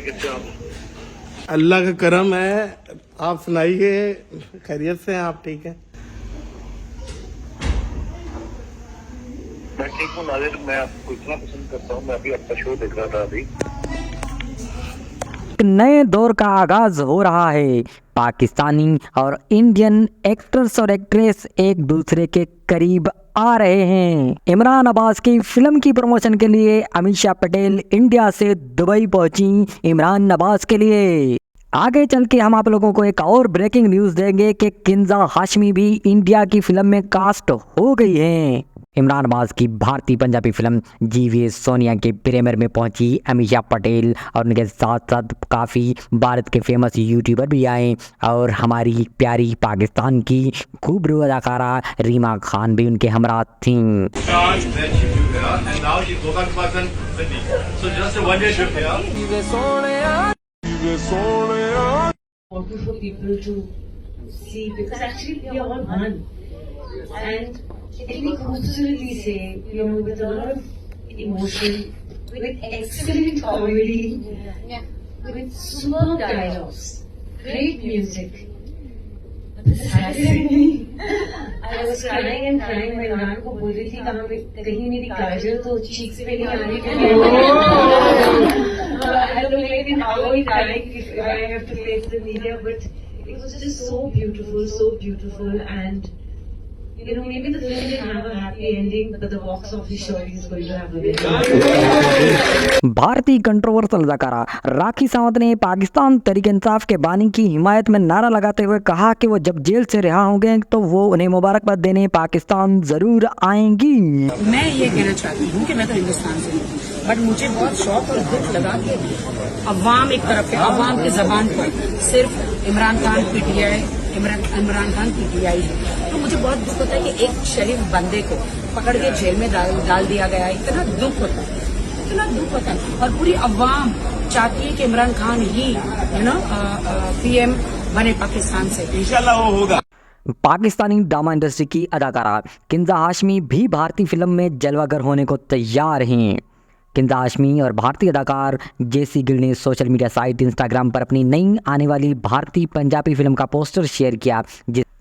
बताइए कैसे हो आप? अल्लाह का करम है। आप सुनाइए, खैरियत से हैं आप? ठीक है। मैं ठीक हूँ नादिर, मैं आपको इतना पसंद करता हूँ। मैं अभी आपका शो देख रहा था अभी। एक नए दौर का आगाज हो रहा है। पाकिस्तानी और इंडियन एक्टर्स और एक्ट्रेस एक दूसरे के करीब आ रहे हैं। इमरान अब्बास की फिल्म की प्रमोशन के लिए अमीषा पटेल इंडिया से दुबई पहुंची इमरान अब्बास के लिए। आगे चल के हम आप लोगों को एक और ब्रेकिंग न्यूज़ देंगे कि किंजा हाशमी भी इंडिया की फिल्म में कास्ट हो गई हैं। इमरान अब्बास की भारतीय पंजाबी फिल्म जीवीएस सोनिया के प्रीमियर में पहुंची अमीषा पटेल और उनके साथ साथ काफ़ी भारत के फेमस यूट्यूबर भी आए और हमारी प्यारी पाकिस्तान की खूबरू अदाकारा रीमा खान भी उनके हमराह थीं। important for people to see because actually we are all one. And इतनी खूबसूरती से, with a lot of emotion, with excellent comedy, with superb dialogues, great music. This is happening. I was crying and crying. मैं इमरान को बोल रही थी कहीं मेरी काजल तो cheeks पे नहीं आने के लिए. I don't like it how we crying if I have to face the media, but it was just so beautiful, and maybe the film didn't have a happy ending, but the box office surely is going to have a very भारतीय controversial अदाकारा राखी सावंत ने पाकिस्तान तहरीक इंसाफ के बानी की हिमायत में नारा लगाते हुए कहा कि वो जब जेल से रिहा होंगे तो वो उन्हें मुबारकबाद देने पाकिस्तान जरूर आएंगी। मैं ये कहना चाहती हूँ कि मैं तो हिंदुस्तान से हूँ, बट मुझे बहुत शौक और दुख लगा कि अवाम एक तरफ है, अवाम की जबान पर सिर्फ इमरान खान पीटीआई, इमरान खान पीटीआई है। तो मुझे बहुत दुख होता है कि एक शरीफ बंदे को पकड़ के जेल में डाल दिया गया है। इतना दुख होता है, इतना दुख होता है। और पूरी अवाम चाहती है कि इमरान खान ही पीएम बने पाकिस्तान से। इंशाल्लाह वो होगा। पाकिस्तानी ड्रामा इंडस्ट्री की अदाकारा किंजा हाशमी भी भारतीय फिल्म में जलवागर होने को तैयार हैं। किंजा हाशमी और भारतीय अदाकार जेसी गिल ने सोशल मीडिया साइट इंस्टाग्राम पर अपनी नई आने वाली भारतीय पंजाबी फिल्म का पोस्टर शेयर किया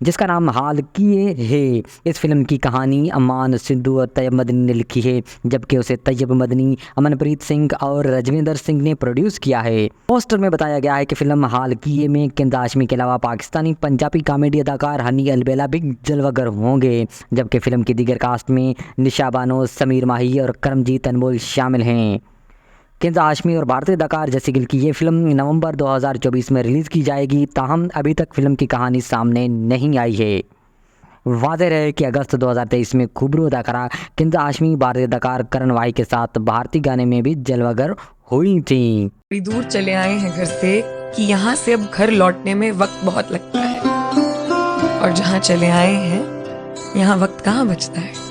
जिसका नाम हाल किए है। इस फिल्म की कहानी अमान सिद्धू और तैयब मदनी ने लिखी है, जबकि उसे तैयब मदनी, अमनप्रीत सिंह और रजविंदर सिंह ने प्रोड्यूस किया है। पोस्टर में बताया गया है कि फिल्म हाल किए में किंजा हाशमी के अलावा पाकिस्तानी पंजाबी कॉमेडी अदाकार हनी अलबेला भी जलवागर होंगे, जबकि फिल्म की दीगर कास्ट में निशा बानो, समीर माही और करमजीत अनमोल शामिल हैं। किंजा हाशमी और भारतीय अदाकार जेसी गिल की ये फिल्म नवंबर 2024 में रिलीज़ की जाएगी, ताहम अभी तक फिल्म की कहानी सामने नहीं आई है। वाज़ेह रहे कि अगस्त 2023 में खूबरू अदाकारा किंजा हाशमी भारतीय अदाकार करण वाई के साथ भारतीय गाने में भी जलवागर हुई थी। बड़ी दूर चले आए हैं घर से कि यहाँ से अब घर लौटने में वक्त बहुत लगता है, और जहाँ चले आए हैं यहाँ वक्त कहाँ बचता है।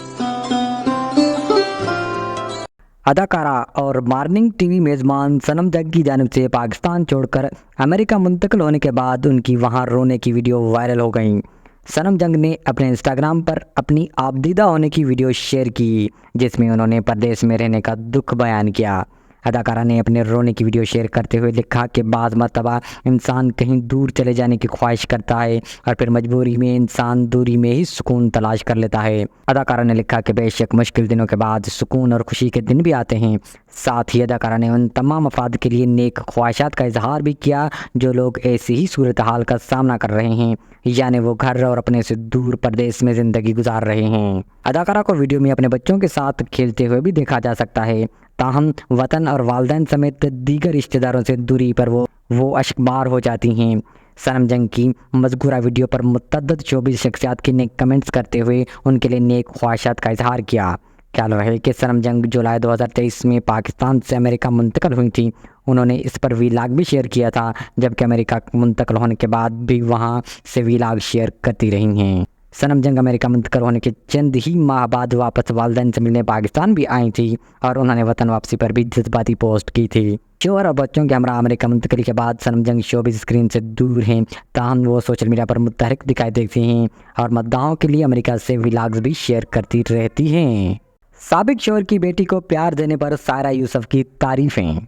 अदाकारा और मॉर्निंग टीवी मेज़बान सनम जंग की जानिब से पाकिस्तान छोड़कर अमेरिका मुंतकिल होने के बाद उनकी वहां रोने की वीडियो वायरल हो गई। सनम जंग ने अपने इंस्टाग्राम पर अपनी आपदीदा होने की वीडियो शेयर की, जिसमें उन्होंने परदेश में रहने का दुख बयान किया। अदाकारा ने अपने रोने की वीडियो शेयर करते हुए लिखा कि बाज़ मरतबा इंसान कहीं दूर चले जाने की ख्वाहिश करता है और फिर मजबूरी में इंसान दूरी में ही सुकून तलाश कर लेता है। अदाकारा ने लिखा कि बेशक मुश्किल दिनों के बाद सुकून और खुशी के दिन भी आते हैं। साथ ही अदाकारा ने उन तमाम अफराद के लिए नेक ख्वाहिशात का इजहार भी किया जो लोग ऐसी ही सूरत हाल का सामना कर रहे हैं, यानी वो घर और अपने से दूर परदेश में ज़िंदगी गुजार रहे हैं। अदाकारा को वीडियो में अपने बच्चों के साथ खेलते हुए भी देखा जा सकता है, ताहम वतन और वालिदैन समेत दीगर रिश्तेदारों से दूरी पर वो अश्कबार हो जाती हैं। सनम जंग की मज़कूरा वीडियो पर मुतअद्दिद शोबिज़ शख्सियात की नेक कमेंट्स करते हुए उनके लिए नेक ख्वाहिशात का इजहार किया। ख्याल है कि सनम जंग जुलाई 2023 में पाकिस्तान से अमेरिका मुंतकिल हुई थी। उन्होंने इस पर वीलाग भी शेयर किया था, जबकि अमेरिका मुंतकिल होने के बाद भी वहां से वीलाग शेयर करती रही हैं। सनम जंग अमेरिका मुंतकिल होने के चंद ही माह बाद वापस वालिदैन से मिलने पाकिस्तान भी आई थी और उन्होंने वतन वापसी पर भी जज्बाती पोस्ट की थी। शोहर और बच्चों के हमरा अमेरिका मुंतकिली के बाद सनम जंग शोबिज़ स्क्रीन से दूर हैं, ताहम वो सोशल मीडिया पर मुतहरिक दिखाई देती हैं और मद्दाहों के लिए अमेरिका से व्लॉग्स भी शेयर करती रहती हैं। साबिक शोहर की बेटी को प्यार देने पर सायरा यूसुफ की तारीफ़ें।